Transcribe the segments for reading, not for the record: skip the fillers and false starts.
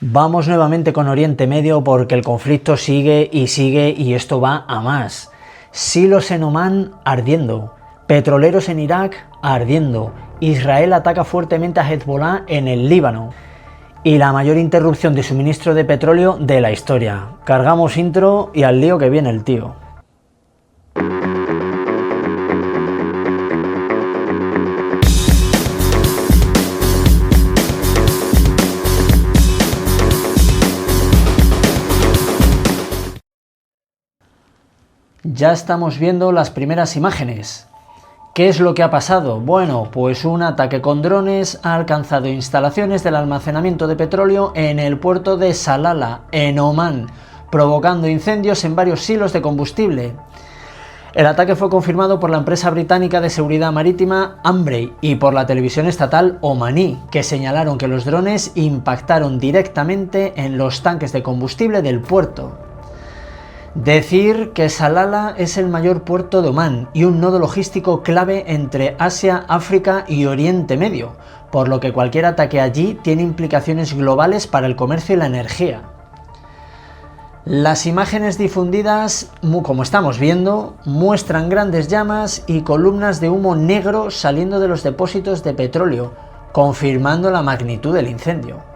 Vamos nuevamente con Oriente Medio porque el conflicto sigue y esto va a más. Silos en Omán ardiendo, petroleros en Irak ardiendo, Israel ataca fuertemente a Hezbollah en el Líbano y la mayor interrupción de suministro de petróleo de la historia. Cargamos intro y al lío que viene el tío. Ya estamos viendo las primeras imágenes. ¿Qué es lo que ha pasado? Bueno, pues un ataque con drones ha alcanzado instalaciones del almacenamiento de petróleo en el puerto de Salalah, en Omán, provocando incendios en varios silos de combustible. El ataque fue confirmado por la empresa británica de seguridad marítima Ambrey y por la televisión estatal omaní, que señalaron que los drones impactaron directamente en los tanques de combustible del puerto. Decir que Salalah es el mayor puerto de Omán y un nodo logístico clave entre Asia, África y Oriente Medio, por lo que cualquier ataque allí tiene implicaciones globales para el comercio y la energía. Las imágenes difundidas, como estamos viendo, muestran grandes llamas y columnas de humo negro saliendo de los depósitos de petróleo, confirmando la magnitud del incendio.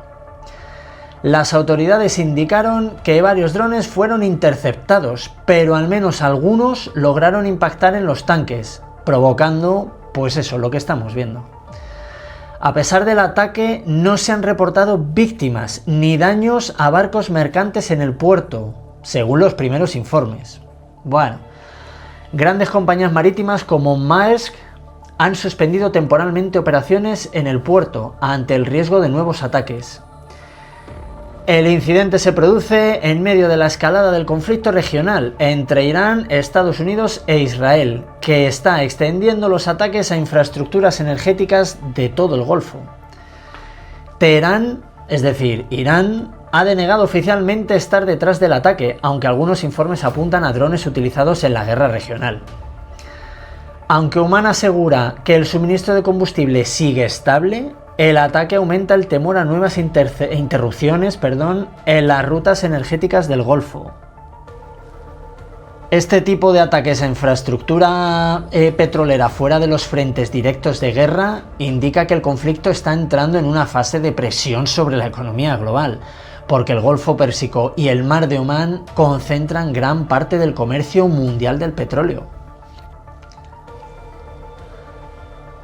Las autoridades indicaron que varios drones fueron interceptados, pero al menos algunos lograron impactar en los tanques, provocando, pues eso, lo que estamos viendo. A pesar del ataque, no se han reportado víctimas ni daños a barcos mercantes en el puerto, según los primeros informes. Bueno, grandes compañías marítimas como Maersk han suspendido temporalmente operaciones en el puerto ante el riesgo de nuevos ataques. El incidente se produce en medio de la escalada del conflicto regional entre Irán, Estados Unidos e Israel, que está extendiendo los ataques a infraestructuras energéticas de todo el Golfo. Teherán, es decir, Irán, ha denegado oficialmente estar detrás del ataque, aunque algunos informes apuntan a drones utilizados en la guerra regional. Aunque Omán asegura que el suministro de combustible sigue estable, el ataque aumenta el temor a nuevas interrupciones en las rutas energéticas del Golfo. Este tipo de ataques a infraestructura petrolera fuera de los frentes directos de guerra indica que el conflicto está entrando en una fase de presión sobre la economía global, porque el Golfo Pérsico y el Mar de Omán concentran gran parte del comercio mundial del petróleo.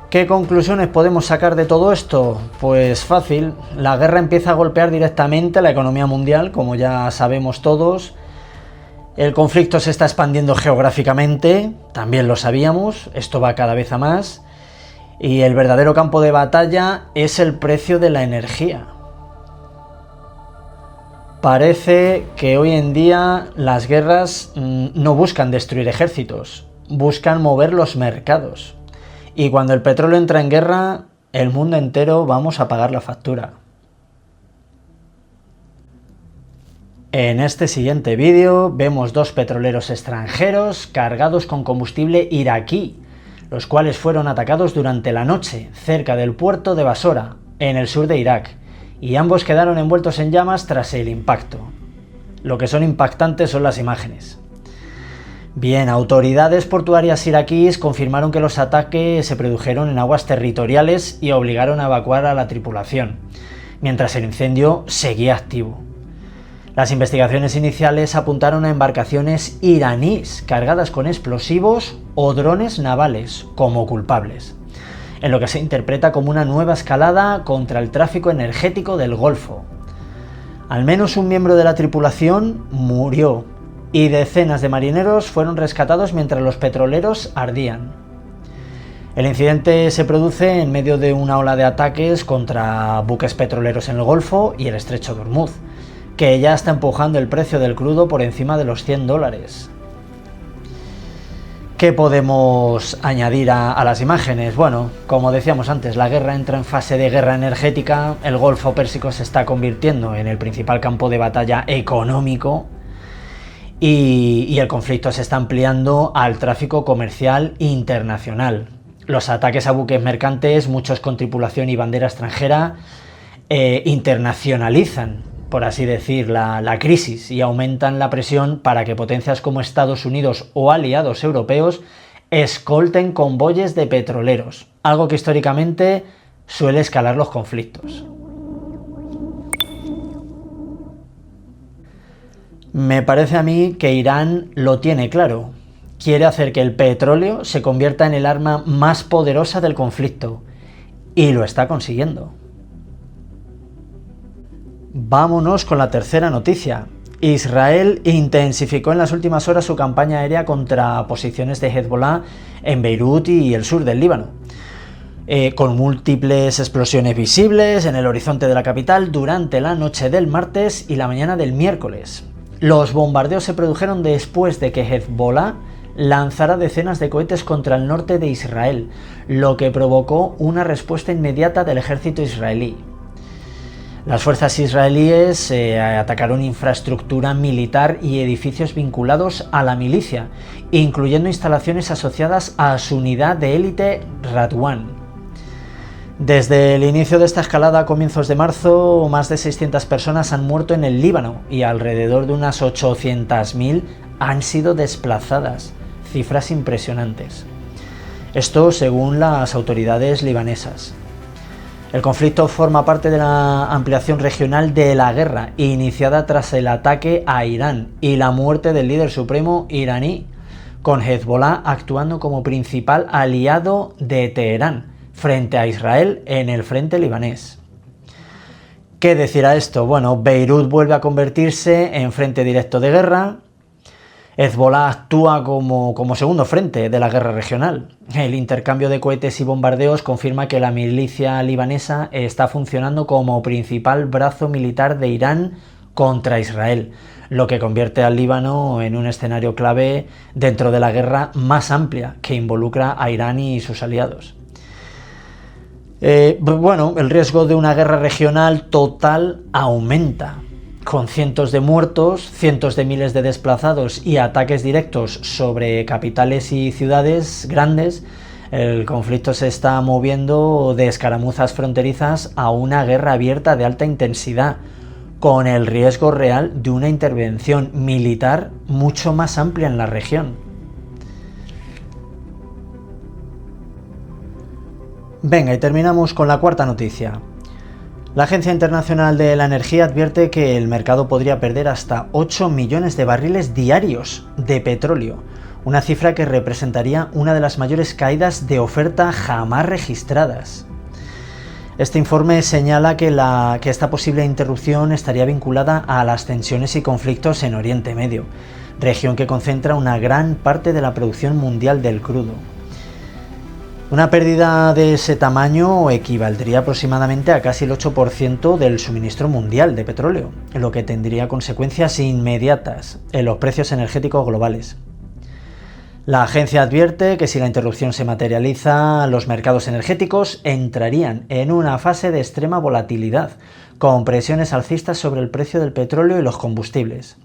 ¿Qué conclusiones podemos sacar de todo esto? Pues fácil, la guerra empieza a golpear directamente la economía mundial, como ya sabemos todos. El conflicto se está expandiendo geográficamente, también lo sabíamos, esto va cada vez a más. Y el verdadero campo de batalla es el precio de la energía. Parece que hoy en día las guerras no buscan destruir ejércitos, buscan mover los mercados. Y cuando el petróleo entra en guerra, el mundo entero vamos a pagar la factura. En este siguiente vídeo vemos dos petroleros extranjeros cargados con combustible iraquí, los cuales fueron atacados durante la noche cerca del puerto de Basora, en el sur de Irak, y ambos quedaron envueltos en llamas tras el impacto. Lo que son impactantes son las imágenes. Bien, autoridades portuarias iraquíes confirmaron que los ataques se produjeron en aguas territoriales y obligaron a evacuar a la tripulación, mientras el incendio seguía activo. Las investigaciones iniciales apuntaron a embarcaciones iraníes cargadas con explosivos o drones navales como culpables, en lo que se interpreta como una nueva escalada contra el tráfico energético del Golfo. Al menos un miembro de la tripulación murió, y decenas de marineros fueron rescatados mientras los petroleros ardían. El incidente se produce en medio de una ola de ataques contra buques petroleros en el Golfo y el estrecho de Ormuz, que ya está empujando el precio del crudo por encima de los $100. ¿Qué podemos añadir a las imágenes? Bueno, como decíamos antes, la guerra entra en fase de guerra energética, el Golfo Pérsico se está convirtiendo en el principal campo de batalla económico, y el conflicto se está ampliando al tráfico comercial internacional. Los ataques a buques mercantes, muchos con tripulación y bandera extranjera, internacionalizan por así decir, la crisis y aumentan la presión para que potencias como Estados Unidos o aliados europeos escolten convoyes de petroleros, algo que históricamente suele escalar los conflictos. Me parece a mí que Irán lo tiene claro. Quiere hacer que el petróleo se convierta en el arma más poderosa del conflicto. Y lo está consiguiendo. Vámonos con la tercera noticia. Israel intensificó en las últimas horas su campaña aérea contra posiciones de Hezbollah en Beirut y el sur del Líbano, con múltiples explosiones visibles en el horizonte de la capital durante la noche del martes y la mañana del miércoles. Los bombardeos se produjeron después de que Hezbollah lanzara decenas de cohetes contra el norte de Israel, lo que provocó una respuesta inmediata del ejército israelí. Las fuerzas israelíes atacaron infraestructura militar y edificios vinculados a la milicia, incluyendo instalaciones asociadas a su unidad de élite Radwan. Desde el inicio de esta escalada a comienzos de marzo, más de 600 personas han muerto en el Líbano y alrededor de unas 800.000 han sido desplazadas, cifras impresionantes. Esto según las autoridades libanesas. El conflicto forma parte de la ampliación regional de la guerra, iniciada tras el ataque a Irán y la muerte del líder supremo iraní, con Hezbollah actuando como principal aliado de Teherán frente a Israel en el frente libanés. ¿Qué decir a esto? Bueno, Beirut vuelve a convertirse en frente directo de guerra. Hezbollah actúa como segundo frente de la guerra regional. El intercambio de cohetes y bombardeos confirma que la milicia libanesa está funcionando como principal brazo militar de Irán contra Israel, lo que convierte al Líbano en un escenario clave dentro de la guerra más amplia que involucra a Irán y sus aliados. El riesgo de una guerra regional total aumenta, con cientos de muertos, cientos de miles de desplazados y ataques directos sobre capitales y ciudades grandes. El conflicto se está moviendo de escaramuzas fronterizas a una guerra abierta de alta intensidad, con el riesgo real de una intervención militar mucho más amplia en la región. Venga, y terminamos con la cuarta noticia. La Agencia Internacional de la Energía advierte que el mercado podría perder hasta 8 millones de barriles diarios de petróleo, una cifra que representaría una de las mayores caídas de oferta jamás registradas. Este informe señala que esta posible interrupción estaría vinculada a las tensiones y conflictos en Oriente Medio, región que concentra una gran parte de la producción mundial del crudo. Una pérdida de ese tamaño equivaldría aproximadamente a casi el 8% del suministro mundial de petróleo, lo que tendría consecuencias inmediatas en los precios energéticos globales. La agencia advierte que si la interrupción se materializa, los mercados energéticos entrarían en una fase de extrema volatilidad, con presiones alcistas sobre el precio del petróleo y los combustibles.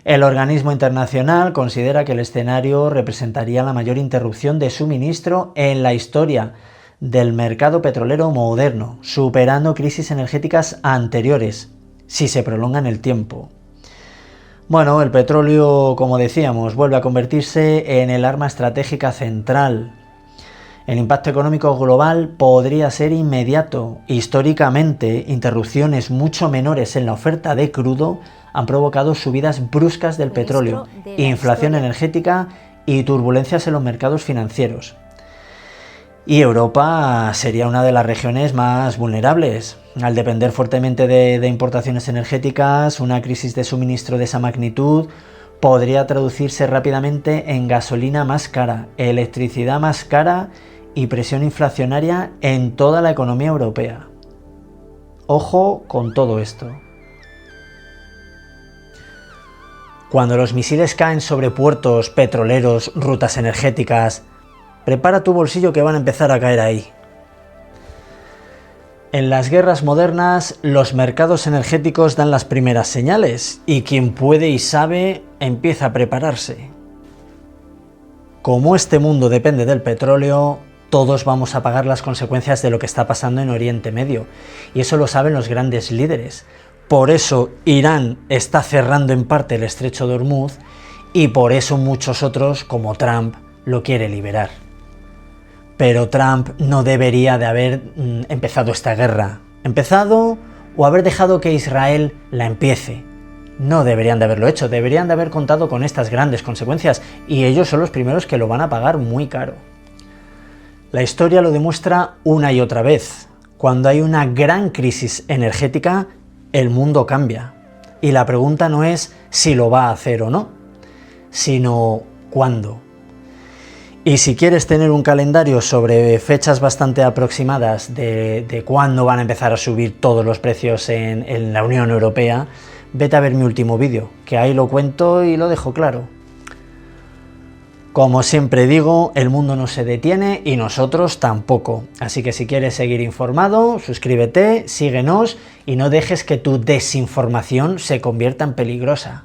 El organismo internacional considera que el escenario representaría la mayor interrupción de suministro en la historia del mercado petrolero moderno, superando crisis energéticas anteriores, si se prolonga en el tiempo. Bueno, el petróleo, como decíamos, vuelve a convertirse en el arma estratégica central. El impacto económico global podría ser inmediato. Históricamente, interrupciones mucho menores en la oferta de crudo han provocado subidas bruscas del petróleo, inflación energética y turbulencias en los mercados financieros. Y Europa sería una de las regiones más vulnerables. Al depender fuertemente de importaciones energéticas, una crisis de suministro de esa magnitud podría traducirse rápidamente en gasolina más cara, electricidad más cara y presión inflacionaria en toda la economía europea. Ojo con todo esto. Cuando los misiles caen sobre puertos, petroleros, rutas energéticas, prepara tu bolsillo que van a empezar a caer ahí. En las guerras modernas, los mercados energéticos dan las primeras señales y quien puede y sabe empieza a prepararse. Como este mundo depende del petróleo, todos vamos a pagar las consecuencias de lo que está pasando en Oriente Medio, y eso lo saben los grandes líderes. por eso Irán está cerrando en parte el estrecho de Hormuz y por eso muchos otros, como Trump, lo quiere liberar. Pero Trump no debería de haber empezado esta guerra. Empezado o haber dejado que Israel la empiece. No deberían de haberlo hecho, deberían de haber contado con estas grandes consecuencias y ellos son los primeros que lo van a pagar muy caro. La historia lo demuestra una y otra vez. Cuando hay una gran crisis energética, el mundo cambia. Y la pregunta no es si lo va a hacer o no, sino cuándo. Y si quieres tener un calendario sobre fechas bastante aproximadas de cuándo van a empezar a subir todos los precios en la Unión Europea, vete a ver mi último vídeo, que ahí lo cuento y lo dejo claro. Como siempre digo, el mundo no se detiene y nosotros tampoco. Así que si quieres seguir informado, suscríbete, síguenos y no dejes que tu desinformación se convierta en peligrosa.